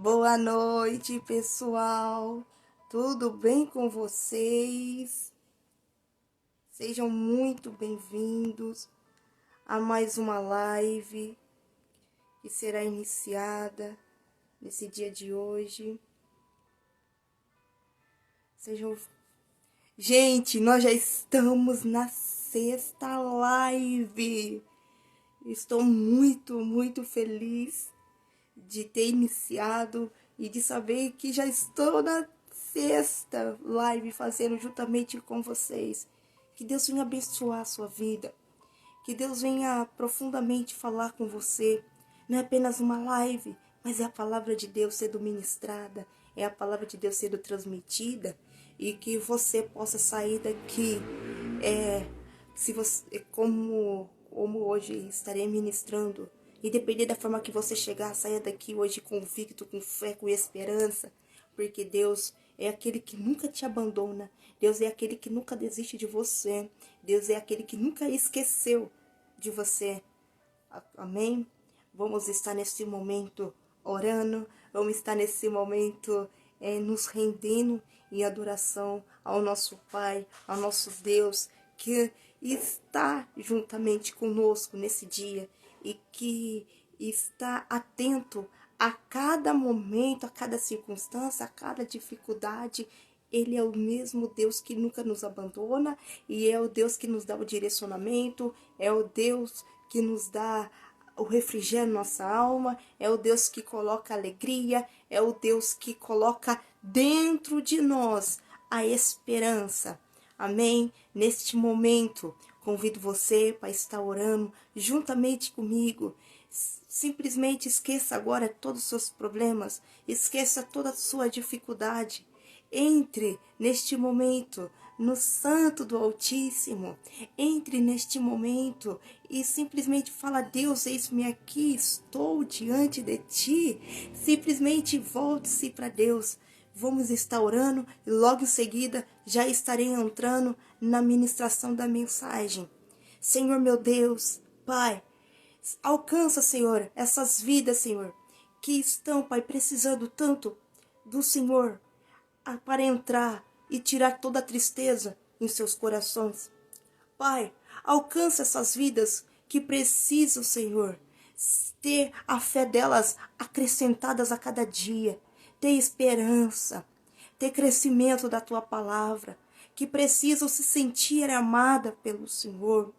Boa noite, pessoal. Tudo bem com vocês? Sejam muito bem-vindos a mais uma live que será iniciada nesse dia de hoje. Gente, nós já estamos na sexta live. Estou muito feliz de ter iniciado e de saber que já estou na sexta live fazendo juntamente com vocês. Que Deus venha abençoar a sua vida. Que Deus venha profundamente falar com você. Não é apenas uma live, mas é a palavra de Deus sendo ministrada, é a palavra de Deus sendo transmitida, e que você possa sair daqui, se você, como hoje estarei ministrando, independente da forma que você chegar, saia daqui hoje convicto, com fé, com esperança, porque Deus é aquele que nunca te abandona, Deus é aquele que nunca desiste de você, Deus é aquele que nunca esqueceu de você. Amém? Vamos estar nesse momento orando, vamos estar nesse momento nos rendendo em adoração ao nosso Pai, ao nosso Deus, que está juntamente conosco nesse dia e que está atento a cada momento, a cada circunstância, a cada dificuldade. Ele é o mesmo Deus que nunca nos abandona e é o Deus que nos dá o direcionamento, é o Deus que nos dá o refrigério na nossa alma, é o Deus que coloca alegria, é o Deus que coloca dentro de nós a esperança. Amém? Neste momento, convido você para estar orando juntamente comigo. Simplesmente esqueça agora todos os seus problemas, esqueça toda a sua dificuldade. Entre neste momento no Santo do Altíssimo. Entre neste momento e simplesmente fala: Deus, eis-me aqui, estou diante de ti. Simplesmente volte-se para Deus. Vamos estar orando e logo em seguida já estarei entrando na ministração da mensagem. Senhor meu Deus, Pai, alcança, Senhor, essas vidas, Senhor, que estão, Pai, precisando tanto do Senhor para entrar e tirar toda a tristeza em seus corações. Pai, alcança essas vidas que precisam, Senhor, ter a fé delas acrescentadas a cada dia, ter esperança, ter crescimento da Tua palavra, que precisam se sentir amada pelo Senhor.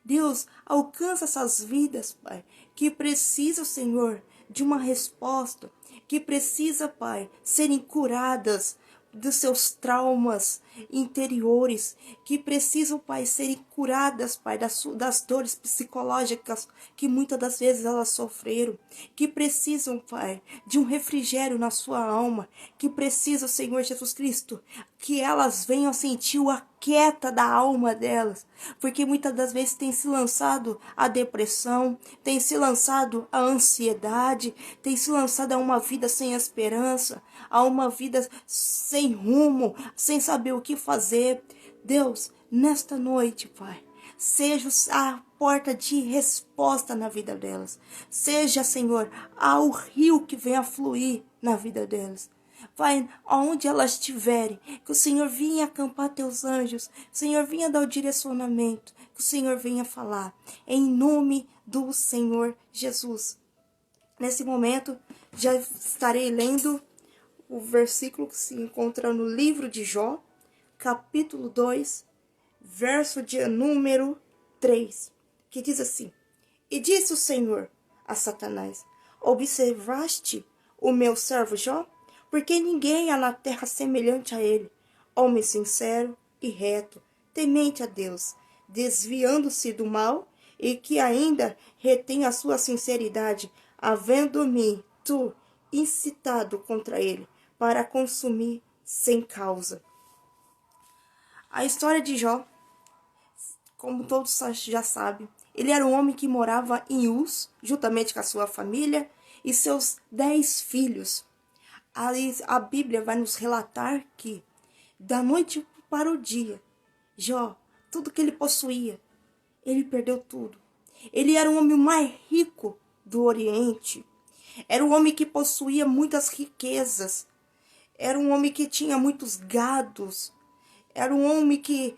Deus, alcança essas vidas, Pai, que precisam, Senhor, de uma resposta, que precisa, Pai, serem curadas dos seus traumas interiores, que precisam, Pai, serem curadas, Pai, das dores psicológicas que muitas das vezes elas sofreram, que precisam, Pai, de um refrigério na sua alma, que precisam, Senhor Jesus Cristo, que elas venham sentir o aquieta da alma delas, porque muitas das vezes tem se lançado a depressão, tem se lançado a ansiedade, tem se lançado a uma vida sem esperança, a uma vida sem rumo, sem saber o que fazer. Deus, nesta noite, Pai, seja a porta de resposta na vida delas. Seja, Senhor, ao rio que venha fluir na vida delas. Pai, aonde elas estiverem, que o Senhor venha acampar teus anjos, o Senhor venha dar o direcionamento, que o Senhor venha falar, em nome do Senhor Jesus. Nesse momento, já estarei lendo o versículo que se encontra no livro de Jó, capítulo 2, verso de número 3, que diz assim: E disse o Senhor a Satanás: Observaste o meu servo Jó? Porque ninguém há na terra semelhante a ele, homem sincero e reto, temente a Deus, desviando-se do mal, e que ainda retém a sua sinceridade, havendo-me tu incitado contra ele, para consumir sem causa. A história de Jó, como todos já sabem, ele era um homem que morava em Uz, juntamente com a sua família e seus 10 filhos. A Bíblia vai nos relatar que, da noite para o dia, Jó, tudo que ele possuía, ele perdeu tudo. Ele era o homem mais rico do Oriente. Era um homem que possuía muitas riquezas. Era um homem que tinha muitos gados. Era um homem que,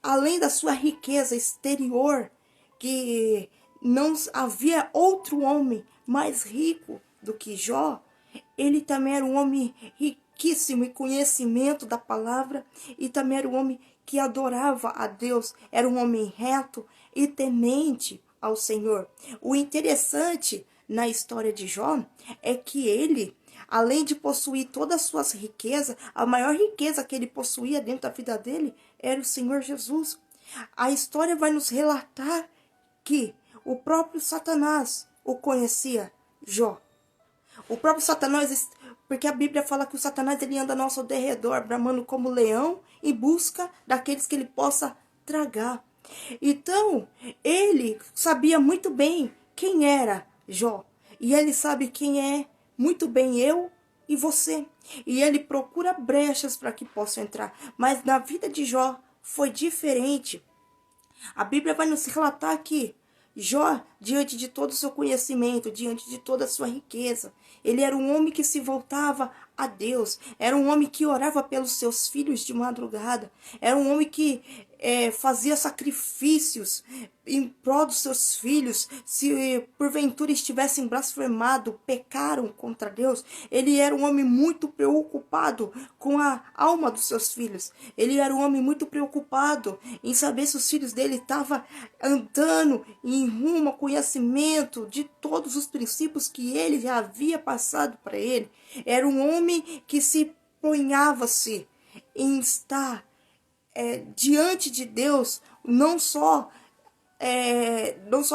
além da sua riqueza exterior, que não havia outro homem mais rico do que Jó, ele também era um homem riquíssimo em conhecimento da palavra e também era um homem que adorava a Deus, era um homem reto e temente ao Senhor. O interessante na história de Jó é que ele, além de possuir todas as suas riquezas, a maior riqueza que ele possuía dentro da vida dele era o Senhor Jesus. A história vai nos relatar que o próprio Satanás o conhecia, Jó. O próprio Satanás, porque a Bíblia fala que o Satanás ele anda ao nosso derredor, bramando como leão, em busca daqueles que ele possa tragar. Então, ele sabia muito bem quem era Jó. E ele sabe quem é muito bem eu e você. E ele procura brechas para que possa entrar. Mas na vida de Jó foi diferente. A Bíblia vai nos relatar que Jó, diante de todo o seu conhecimento, diante de toda a sua riqueza, ele era um homem que se voltava a Deus, era um homem que orava pelos seus filhos de madrugada, era um homem que fazia sacrifícios em prol dos seus filhos. Se porventura estivessem blasfemado, pecaram contra Deus, ele era um homem muito preocupado com a alma dos seus filhos. Ele era um homem muito preocupado em saber se os filhos dele estavam andando em rumo ao conhecimento de todos os princípios que ele já havia passado para ele. Era um homem que se ponhava-se em estar diante de Deus, não só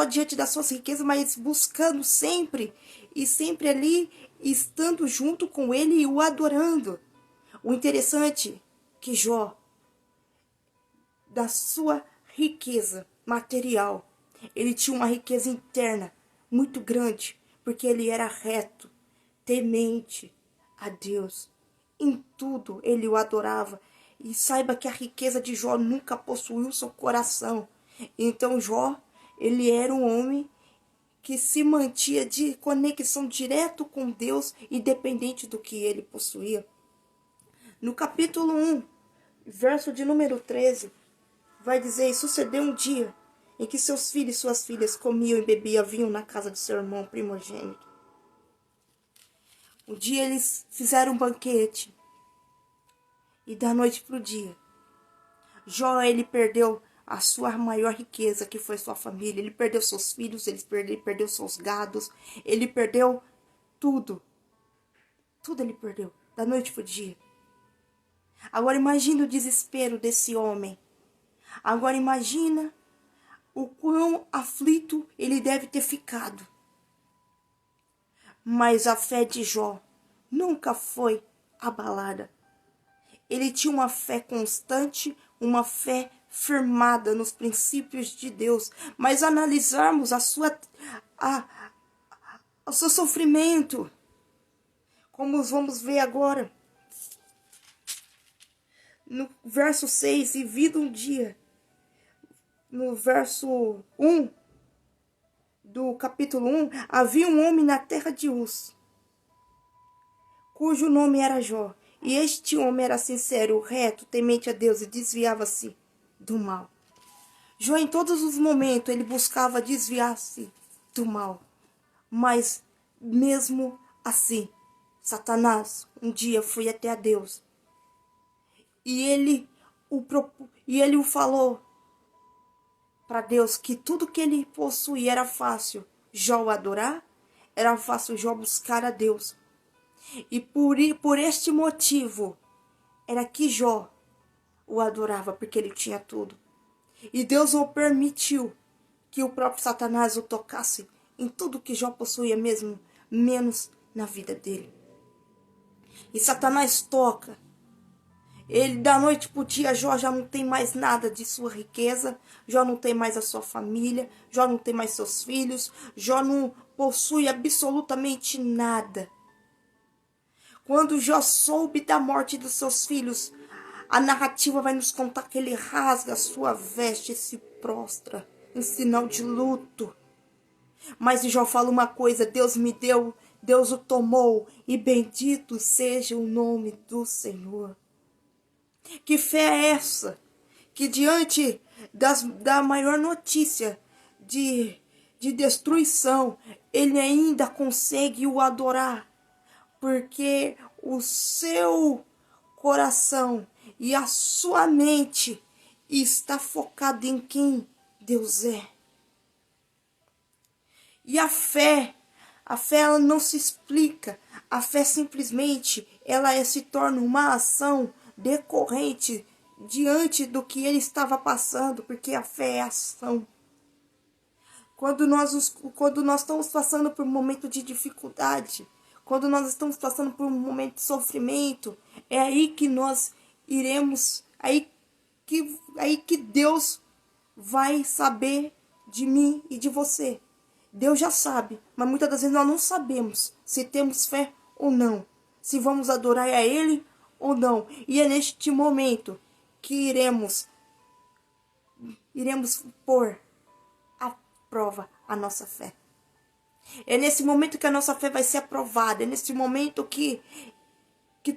diante das suas riquezas, mas buscando sempre, e sempre ali, estando junto com ele e o adorando. O interessante é que Jó, da sua riqueza material, ele tinha uma riqueza interna muito grande, porque ele era reto, temente a Deus. Em tudo ele o adorava. E saiba que a riqueza de Jó nunca possuiu seu coração. Então Jó, ele era um homem que se mantinha de conexão direto com Deus, independente do que ele possuía. No capítulo 1, verso de número 13, vai dizer: sucedeu um dia em que seus filhos e suas filhas comiam e bebiam vinho na casa de seu irmão primogênito. Um dia eles fizeram um banquete. E da noite para o dia, Jó, ele perdeu a sua maior riqueza, que foi sua família. Ele perdeu seus filhos, ele perdeu seus gados, ele perdeu tudo. Tudo ele perdeu, da noite para o dia. Agora imagina o desespero desse homem. Agora imagina o quão aflito ele deve ter ficado. Mas a fé de Jó nunca foi abalada. Ele tinha uma fé constante, uma fé firmada nos princípios de Deus. Mas analisarmos o seu sofrimento, como vamos ver agora, no verso 6, e vindo um dia, no verso 1 do capítulo 1, havia um homem na terra de Uz, cujo nome era Jó. E este homem era sincero, reto, temente a Deus e desviava-se do mal. Jó, em todos os momentos, ele buscava desviar-se do mal. Mas, mesmo assim, Satanás um dia foi até a Deus. E ele o falou para Deus que tudo que ele possuía era fácil Jó adorar, era fácil Jó buscar a Deus. E por este motivo, era que Jó o adorava, porque ele tinha tudo. E Deus o permitiu que o próprio Satanás o tocasse em tudo que Jó possuía mesmo, menos na vida dele. E Satanás toca. Ele, da noite para o dia, Jó já não tem mais nada de sua riqueza, Jó não tem mais a sua família, Jó não tem mais seus filhos, Jó não possui absolutamente nada. Quando Jó soube da morte dos seus filhos, a narrativa vai nos contar que ele rasga a sua veste e se prostra em sinal de luto. Mas Jó fala uma coisa: Deus me deu Deus o tomou, e bendito seja o nome do Senhor. Que fé é essa? Que diante da maior notícia de destruição, ele ainda consegue o adorar, porque o seu coração e a sua mente está focado em quem Deus é. E a fé ela não se explica, a fé simplesmente se torna uma ação decorrente diante do que ele estava passando, porque a fé é ação. Quando nós estamos passando por um momento de dificuldade, quando nós estamos passando por um momento de sofrimento, é aí que nós iremos, aí que Deus vai saber de mim e de você. Deus já sabe, mas muitas das vezes nós não sabemos se temos fé ou não, se vamos adorar a Ele ou não. E é neste momento que iremos pôr à prova a nossa fé. É nesse momento que a nossa fé vai ser aprovada. É nesse momento que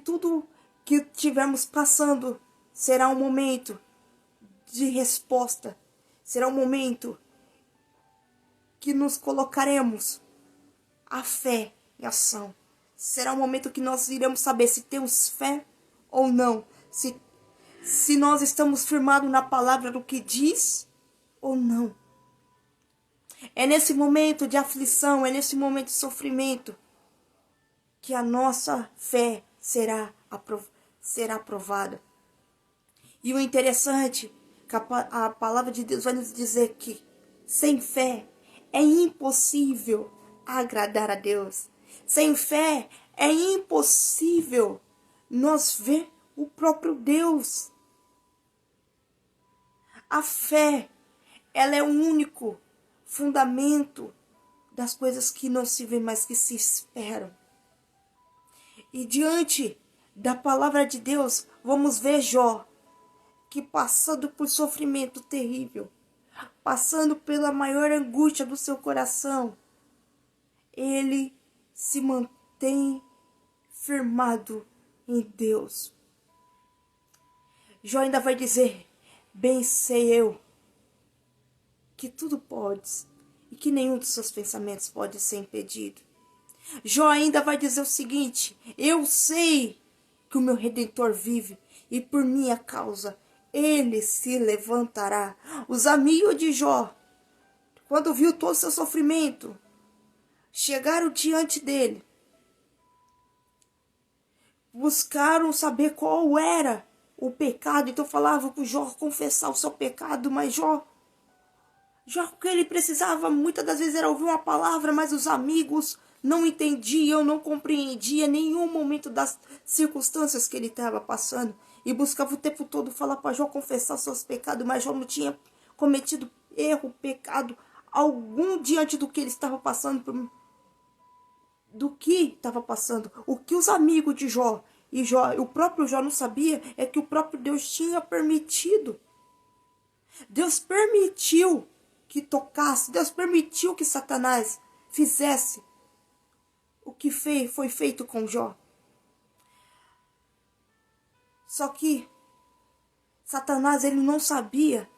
tudo que estivermos passando será um momento de resposta. Será um momento que nos colocaremos a fé em ação. Será um momento que nós iremos saber se temos fé ou não. Se nós estamos firmados na palavra do que diz ou não. É nesse momento de aflição, é nesse momento de sofrimento que a nossa fé será aprovada. E o interessante é que a palavra de Deus vai nos dizer que sem fé é impossível agradar a Deus. Sem fé é impossível nós ver o próprio Deus. A fé, ela é o único fundamento das coisas que não se vê, mas que se esperam. E diante da palavra de Deus, vamos ver Jó, que passando por sofrimento terrível, passando pela maior angústia do seu coração, ele se mantém firmado em Deus. Jó ainda vai dizer: bem sei eu que tudo podes e que nenhum dos seus pensamentos pode ser impedido. Jó ainda vai dizer o seguinte: eu sei que o meu Redentor vive e por minha causa ele se levantará. Os amigos de Jó, quando viu todo o seu sofrimento, chegaram diante dele, buscaram saber qual era o pecado. Então falavam para o Jó confessar o seu pecado, mas Jó, o que ele precisava muitas das vezes era ouvir uma palavra, mas os amigos não entendiam, não compreendiam nenhum momento das circunstâncias que ele estava passando. E buscava o tempo todo falar para Jó confessar seus pecados, mas Jó não tinha cometido erro, pecado algum diante do que ele estava passando, O que os amigos de Jó e o próprio Jó não sabia é que o próprio Deus tinha permitido. Deus permitiu que tocasse, Deus permitiu que Satanás fizesse o que foi feito com Jó. Só que Satanás, ele não sabia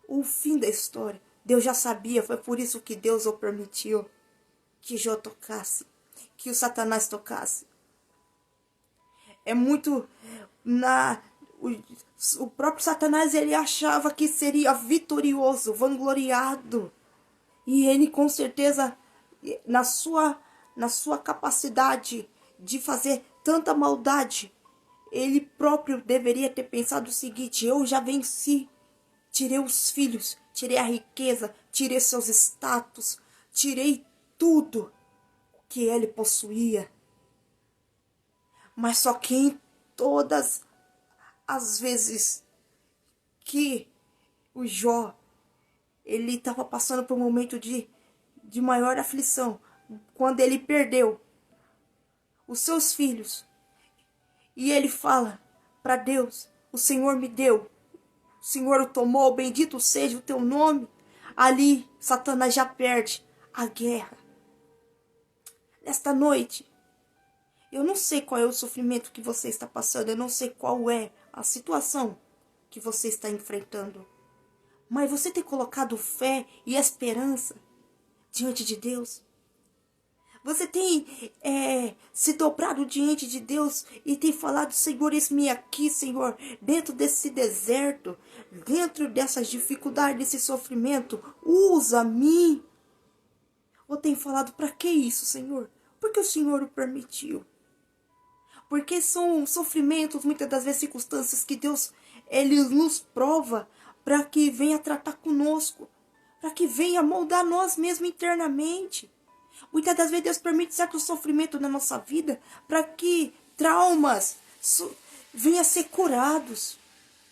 o fim da história. Deus já sabia, foi por isso que Deus o permitiu que Jó tocasse, que o Satanás tocasse. É muito o próprio Satanás, ele achava que seria vitorioso, vangloriado. E ele com certeza, na sua capacidade de fazer tanta maldade, ele próprio deveria ter pensado o seguinte: eu já venci, tirei os filhos, tirei a riqueza, tirei seus status, tirei tudo que ele possuía. Mas só que em todas as vezes que o Jó, ele estava passando por um momento de maior aflição, quando ele perdeu os seus filhos, e ele fala para Deus: o Senhor me deu, o Senhor o tomou, bendito seja o teu nome. Ali Satanás já perde a guerra. Nesta noite, eu não sei qual é o sofrimento que você está passando, eu não sei qual é a situação que você está enfrentando. Mas você tem colocado fé e esperança diante de Deus? Você tem se dobrado diante de Deus e tem falado: Senhor, eis-me aqui, Senhor, dentro desse deserto, dentro dessas dificuldades, desse sofrimento, usa-me. Ou tem falado: para que isso, Senhor? Porque o Senhor o permitiu. Porque são sofrimentos, muitas das vezes circunstâncias que Deus ele nos prova para que venha tratar conosco, para que venha moldar nós mesmos internamente. Muitas das vezes Deus permite certo sofrimento na nossa vida para que traumas venham a ser curados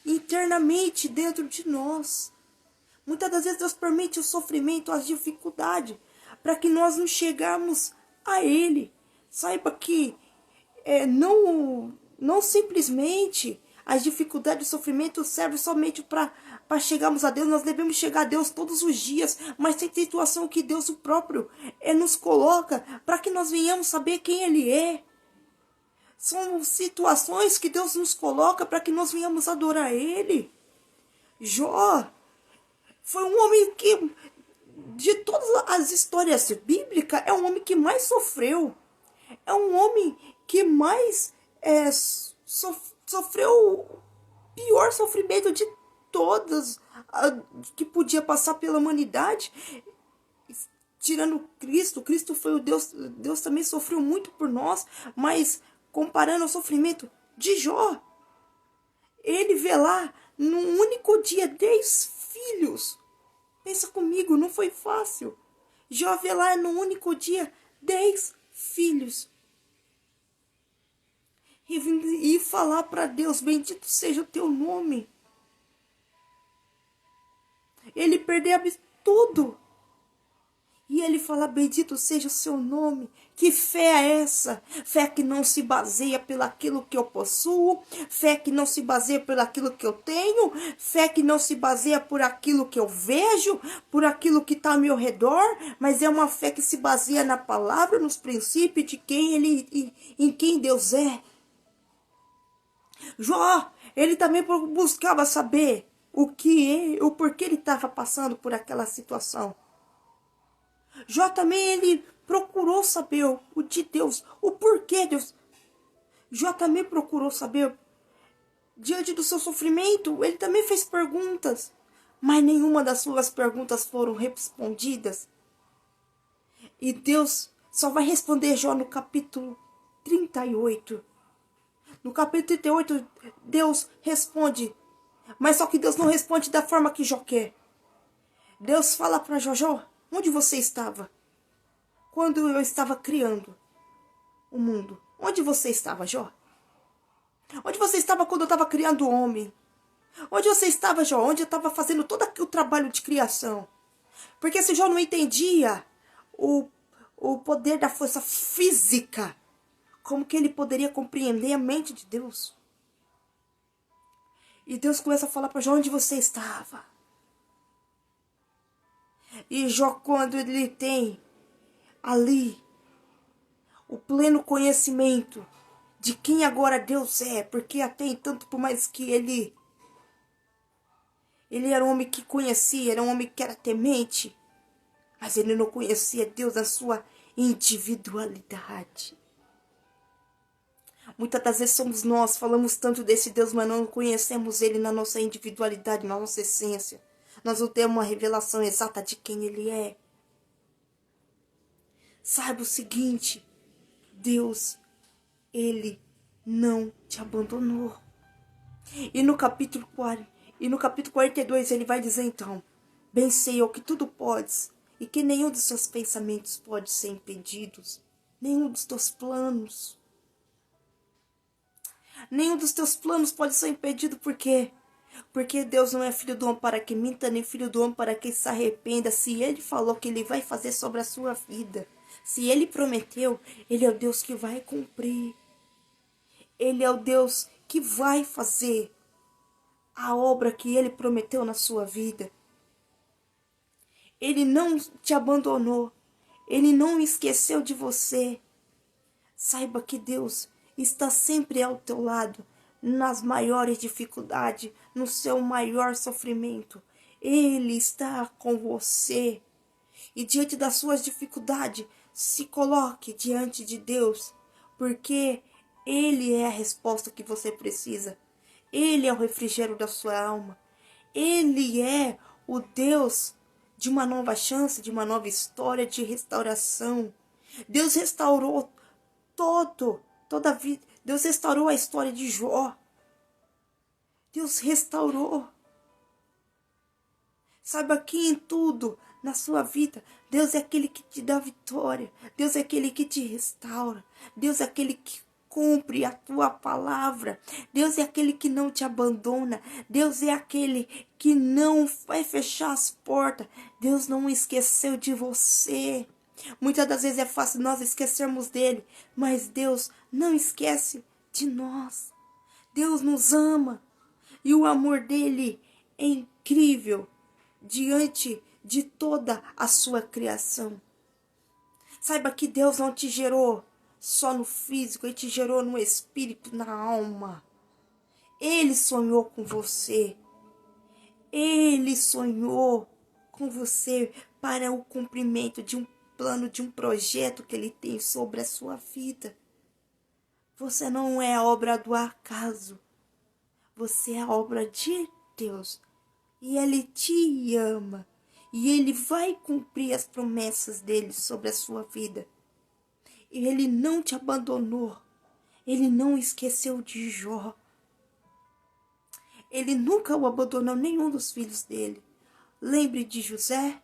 internamente dentro de nós. Muitas das vezes Deus permite o sofrimento, as dificuldades, para que nós não chegarmos a Ele. Saiba que não simplesmente as dificuldades e o sofrimento servem somente para chegarmos a Deus. Nós devemos chegar a Deus todos os dias, mas tem situação que Deus o próprio nos coloca para que nós venhamos saber quem Ele é. São situações que Deus nos coloca para que nós venhamos adorar Ele. Jó foi um homem que, de todas as histórias bíblicas, é um homem que mais sofreu. É um homem que mais sofreu o pior sofrimento de todas que podia passar pela humanidade. Tirando Cristo, Cristo foi o Deus, Deus também sofreu muito por nós, mas comparando ao sofrimento de Jó, ele vê lá, num único dia, 10 filhos. Pensa comigo, não foi fácil. Jó vê lá, num único dia, 10 filhos. E falar para Deus: bendito seja o teu nome. Ele perdeu tudo. E ele fala: bendito seja o seu nome. Que fé é essa? Fé que não se baseia pelaquilo que eu possuo. Fé que não se baseia pelaquilo que eu tenho. Fé que não se baseia por aquilo que eu vejo, por aquilo que está ao meu redor. Mas é uma fé que se baseia na palavra, nos princípios de quem ele, em quem Deus é. Jó, ele também buscava saber o porquê ele estava passando por aquela situação. Jó também ele procurou saber o de Deus, o porquê Deus. Jó também procurou saber, diante do seu sofrimento, ele também fez perguntas, mas nenhuma das suas perguntas foram respondidas. E Deus só vai responder Jó no capítulo 38. No capítulo 38, Deus responde, mas só que Deus não responde da forma que Jó quer. Deus fala para Jó: onde você estava quando eu estava criando o mundo? Onde você estava, Jó? Onde você estava quando eu estava criando o homem? Onde você estava, Jó? Onde eu estava fazendo todo o trabalho de criação? Porque se Jó não entendia o poder da força física, como que ele poderia compreender a mente de Deus? E Deus começa a falar para Jó: onde você estava? E Jó, quando ele tem ali o pleno conhecimento de quem agora Deus é, porque até então, por mais que ele era um homem que conhecia, era um homem que era temente, mas ele não conhecia Deus na sua individualidade. Muitas das vezes somos nós, falamos tanto desse Deus, mas não conhecemos Ele na nossa individualidade, na nossa essência. Nós não temos uma revelação exata de quem Ele é. Saiba o seguinte: Deus, Ele não te abandonou. E no capítulo 42 Ele vai dizer então: bem sei eu que tudo podes, e que nenhum dos seus pensamentos pode ser impedidos, nenhum dos teus planos. Nenhum dos teus planos pode ser impedido. Por quê? Porque Deus não é filho do homem para que minta, nem filho do homem para que se arrependa. Se Ele falou que Ele vai fazer sobre a sua vida, se Ele prometeu, Ele é o Deus que vai cumprir. Ele é o Deus que vai fazer a obra que Ele prometeu na sua vida. Ele não te abandonou. Ele não esqueceu de você. Saiba que Deus está sempre ao teu lado, nas maiores dificuldades, no seu maior sofrimento. Ele está com você. E diante das suas dificuldades, se coloque diante de Deus, porque Ele é a resposta que você precisa. Ele é o refrigério da sua alma. Ele é o Deus de uma nova chance, de uma nova história, de restauração. Deus restaurou toda a vida. Deus restaurou a história de Jó. Deus restaurou. Saiba que em tudo na sua vida, Deus é aquele que te dá vitória. Deus é aquele que te restaura. Deus é aquele que cumpre a tua palavra. Deus é aquele que não te abandona. Deus é aquele que não vai fechar as portas. Deus não esqueceu de você. Muitas das vezes é fácil nós esquecermos dele, mas Deus não esquece de nós. Deus nos ama e o amor dele é incrível diante de toda a sua criação. Saiba que Deus não te gerou só no físico, Ele te gerou no espírito, na alma. Ele sonhou com você. Ele sonhou com você para o cumprimento de um plano, de um projeto que Ele tem sobre a sua vida. Você não é a obra do acaso. Você é a obra de Deus. E Ele te ama. E Ele vai cumprir as promessas dEle sobre a sua vida. E Ele não te abandonou. Ele não esqueceu de Jó. Ele nunca o abandonou, nenhum dos filhos dele. Lembre de José.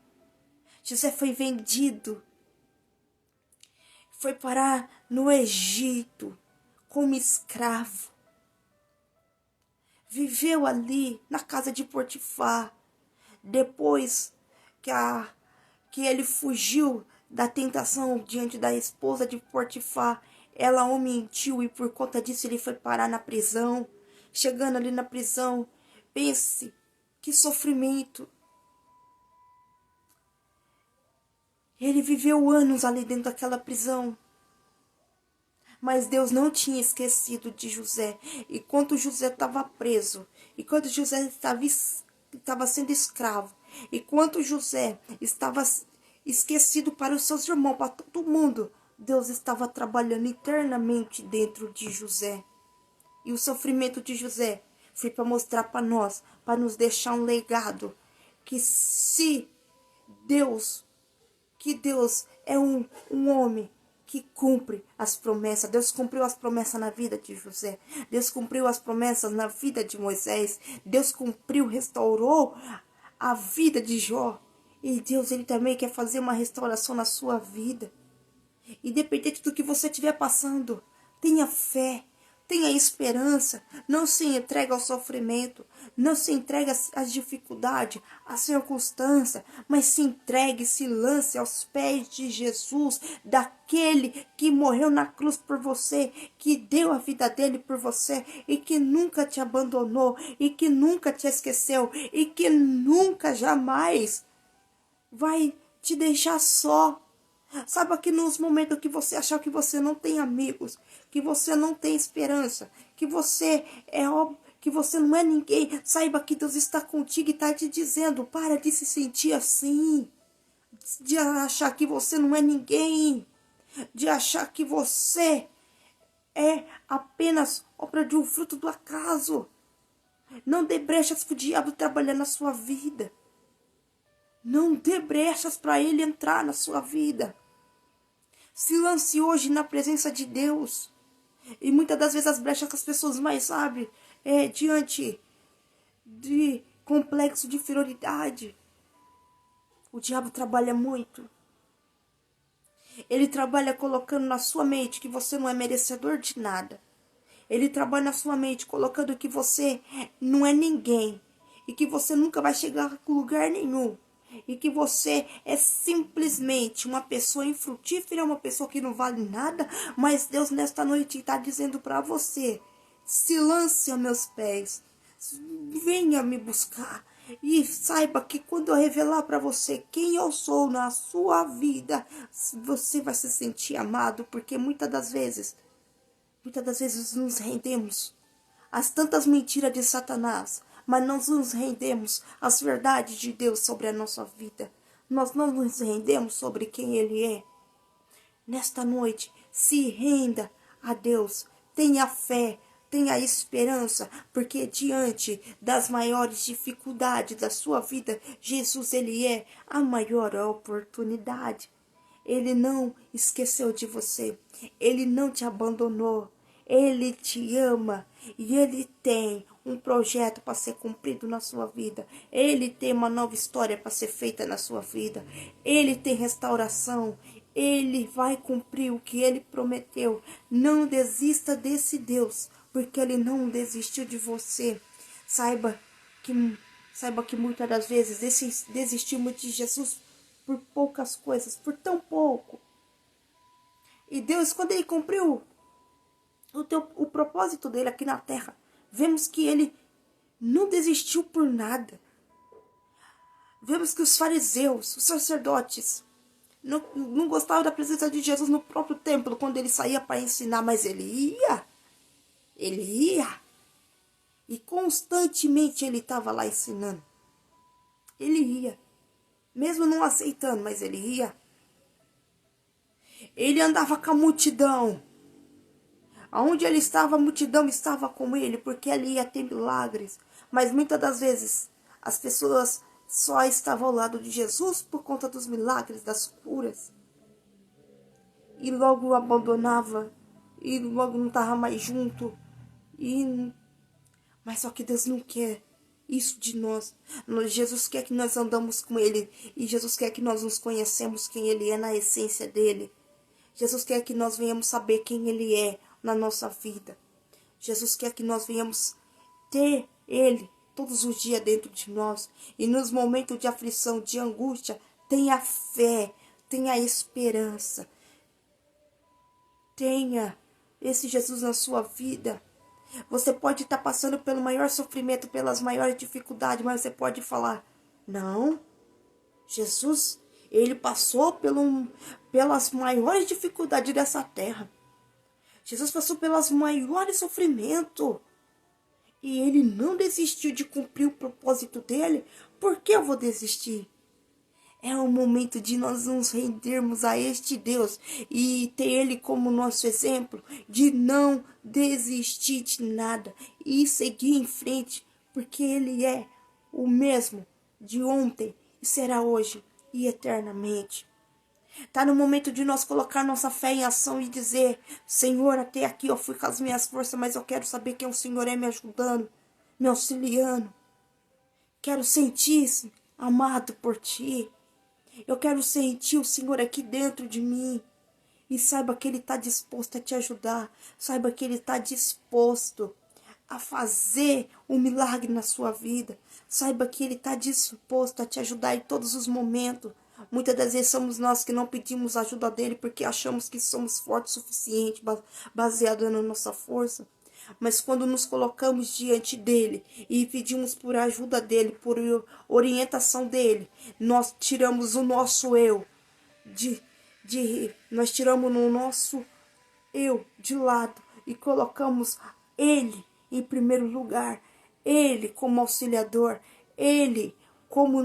José foi vendido. Foi parar no Egito como escravo. Viveu ali na casa de Potifar. Depois que ele fugiu da tentação diante da esposa de Potifar, ela o mentiu e por conta disso ele foi parar na prisão. Chegando ali na prisão, pense que sofrimento. Ele viveu anos ali dentro daquela prisão. Mas Deus não tinha esquecido de José. E quando José estava preso, e quando José estava sendo escravo, e quando José estava esquecido para os seus irmãos, para todo mundo, Deus estava trabalhando internamente dentro de José. E o sofrimento de José foi para mostrar para nós, para nos deixar um legado, que Deus é um homem que cumpre as promessas. Deus cumpriu as promessas na vida de José. Deus cumpriu as promessas na vida de Moisés. Deus cumpriu, restaurou a vida de Jó. E Deus, Ele também quer fazer uma restauração na sua vida. Independente do que você estiver passando, tenha fé. Tenha esperança, não se entregue ao sofrimento, não se entregue às dificuldades, às circunstâncias, mas se entregue, se lance aos pés de Jesus, daquele que morreu na cruz por você, que deu a vida dele por você e que nunca te abandonou e que nunca te esqueceu e que nunca jamais vai te deixar só. Saiba que nos momentos que você achar que você não tem amigos, que você não tem esperança, que você que você não é ninguém, saiba que Deus está contigo e está te dizendo, para de se sentir assim, de achar que você não é ninguém, de achar que você é apenas obra de um fruto do acaso. Não dê brechas para o diabo trabalhar na sua vida. Não dê brechas para ele entrar na sua vida. Se lance hoje na presença de Deus. E muitas das vezes as brechas que as pessoas mais abrem é diante de complexo de inferioridade. O diabo trabalha muito. Ele trabalha colocando na sua mente que você não é merecedor de nada. Ele trabalha na sua mente colocando que você não é ninguém. E que você nunca vai chegar a lugar nenhum. E que você é simplesmente uma pessoa infrutífera, uma pessoa que não vale nada. Mas Deus nesta noite está dizendo para você, se lance aos meus pés, venha me buscar. E saiba que quando eu revelar para você quem eu sou na sua vida, você vai se sentir amado, porque muitas das vezes nos rendemos às tantas mentiras de Satanás, mas não nos rendemos às verdades de Deus sobre a nossa vida. Nós não nos rendemos sobre quem Ele é. Nesta noite, se renda a Deus, tenha fé, tenha esperança, porque diante das maiores dificuldades da sua vida, Jesus, Ele é a maior oportunidade. Ele não esqueceu de você, Ele não te abandonou, Ele te ama e Ele tem um projeto para ser cumprido na sua vida. Ele tem uma nova história para ser feita na sua vida. Ele tem restauração. Ele vai cumprir o que Ele prometeu. Não desista desse Deus, porque Ele não desistiu de você. Saiba que muitas das vezes desistimos de Jesus por poucas coisas, por tão pouco. E Deus, quando Ele cumpriu o propósito dele aqui na terra, vemos que Ele não desistiu por nada. Vemos que os fariseus, os sacerdotes, não gostavam da presença de Jesus no próprio templo, quando Ele saía para ensinar, mas Ele ia. E constantemente Ele estava lá ensinando. Ele ia. Mesmo não aceitando, mas Ele ia. Ele andava com a multidão. Aonde Ele estava, a multidão estava com Ele, porque ali ia ter milagres. Mas muitas das vezes, as pessoas só estavam ao lado de Jesus por conta dos milagres, das curas. E logo o abandonava. E logo não estava mais junto. Mas só que Deus não quer isso de nós. Jesus quer que nós andamos com Ele. E Jesus quer que nós nos conhecemos quem Ele é na essência dEle. Jesus quer que nós venhamos saber quem Ele é na nossa vida. Jesus quer que nós venhamos ter Ele todos os dias dentro de nós. E nos momentos de aflição, de angústia, tenha fé, tenha esperança. Tenha esse Jesus na sua vida. Você pode estar passando pelo maior sofrimento, pelas maiores dificuldades, mas você pode falar, não, Jesus, Ele passou pelas maiores dificuldades dessa terra. Jesus passou pelos maiores sofrimentos. E Ele não desistiu de cumprir o propósito dEle. Por que eu vou desistir? É o momento de nós nos rendermos a este Deus e ter Ele como nosso exemplo, de não desistir de nada e seguir em frente, porque Ele é o mesmo de ontem e será hoje e eternamente. Está no momento de nós colocar nossa fé em ação e dizer, Senhor, até aqui eu fui com as minhas forças, mas eu quero saber que o Senhor é me ajudando, me auxiliando. Quero sentir-se amado por Ti. Eu quero sentir o Senhor aqui dentro de mim. E saiba que Ele está disposto a te ajudar. Saiba que Ele está disposto a fazer um milagre na sua vida. Saiba que Ele está disposto a te ajudar em todos os momentos. Muitas das vezes somos nós que não pedimos ajuda dEle porque achamos que somos fortes o suficiente, baseado na nossa força. Mas quando nos colocamos diante dEle e pedimos por ajuda dEle, por orientação dEle, nós tiramos o nosso eu, nós tiramos o nosso eu de lado e colocamos Ele em primeiro lugar, Ele como auxiliador, Ele como o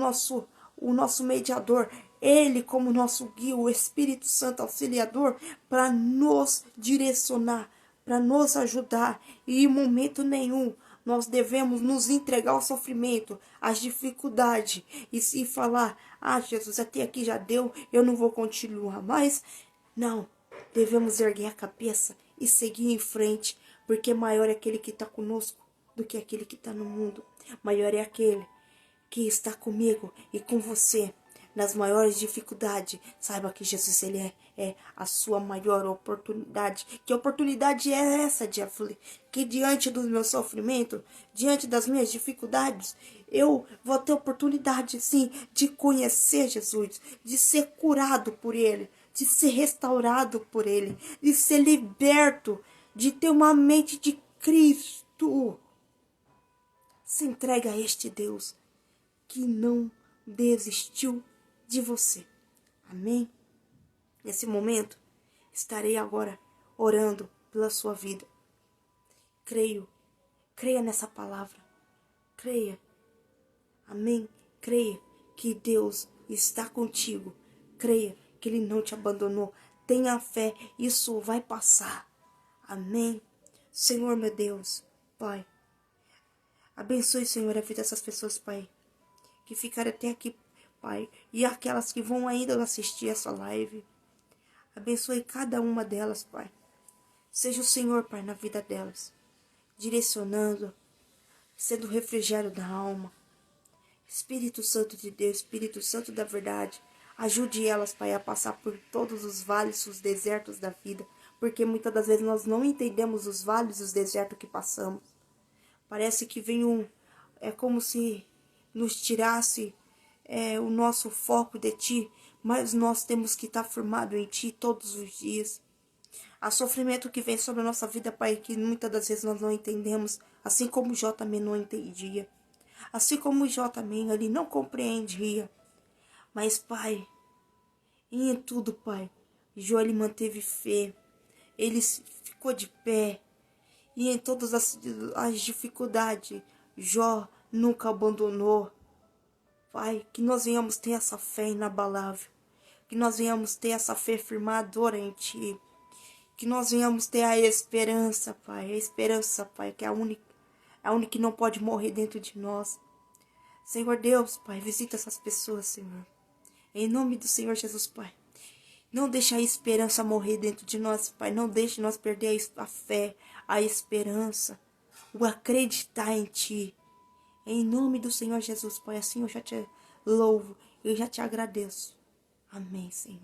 nosso mediador, Ele como nosso guia, o Espírito Santo auxiliador, para nos direcionar, para nos ajudar. E em momento nenhum nós devemos nos entregar ao sofrimento, às dificuldades, e falar, Jesus, até aqui já deu, eu não vou continuar mais. Não, devemos erguer a cabeça e seguir em frente, porque maior é aquele que está conosco do que aquele que está no mundo. Maior é aquele que está comigo e com você nas maiores dificuldades. Saiba que Jesus, Ele é a sua maior oportunidade. Que oportunidade é essa, Jeffrey? Que diante do meu sofrimento, diante das minhas dificuldades, eu vou ter oportunidade, sim, de conhecer Jesus, de ser curado por Ele, de ser restaurado por Ele, de ser liberto, de ter uma mente de Cristo. Se entrega a este Deus. que não desistiu de você. Amém? Nesse momento, estarei agora orando pela sua vida. Creia nessa palavra. Creia. Amém? Creia que Deus está contigo. Creia que Ele não te abandonou. Tenha fé, isso vai passar. Amém? Senhor, meu Deus, Pai, abençoe, Senhor, a vida dessas pessoas, Pai, que ficaram até aqui, Pai, e aquelas que vão ainda assistir essa live. Abençoe cada uma delas, Pai. Seja o Senhor, Pai, na vida delas, direcionando, sendo o refrigério da alma. Espírito Santo de Deus, Espírito Santo da verdade, ajude elas, Pai, a passar por todos os vales, os desertos da vida, porque muitas das vezes nós não entendemos os vales e os desertos que passamos. Parece que vem é como se nos tirasse o nosso foco de Ti, mas nós temos que estar firmado em Ti todos os dias. Há sofrimento que vem sobre a nossa vida, Pai, que muitas das vezes nós não entendemos, assim como Jó também não entendia. Assim como Jó também, ele não compreendia. Mas, Pai, em tudo, Pai, Jó, ele manteve fé. Ele ficou de pé. E em todas as dificuldades, Jó nunca abandonou. Pai, que nós venhamos ter essa fé inabalável. Que nós venhamos ter essa fé firmadora em Ti. Que nós venhamos ter a esperança, Pai. A esperança, Pai, que é a única que não pode morrer dentro de nós. Senhor Deus, Pai, visita essas pessoas, Senhor. Em nome do Senhor Jesus, Pai. Não deixe a esperança morrer dentro de nós, Pai. Não deixe nós perder a fé, a esperança, o acreditar em Ti. Em nome do Senhor Jesus, Pai. Assim eu já te louvo, eu já te agradeço. Amém, Senhor.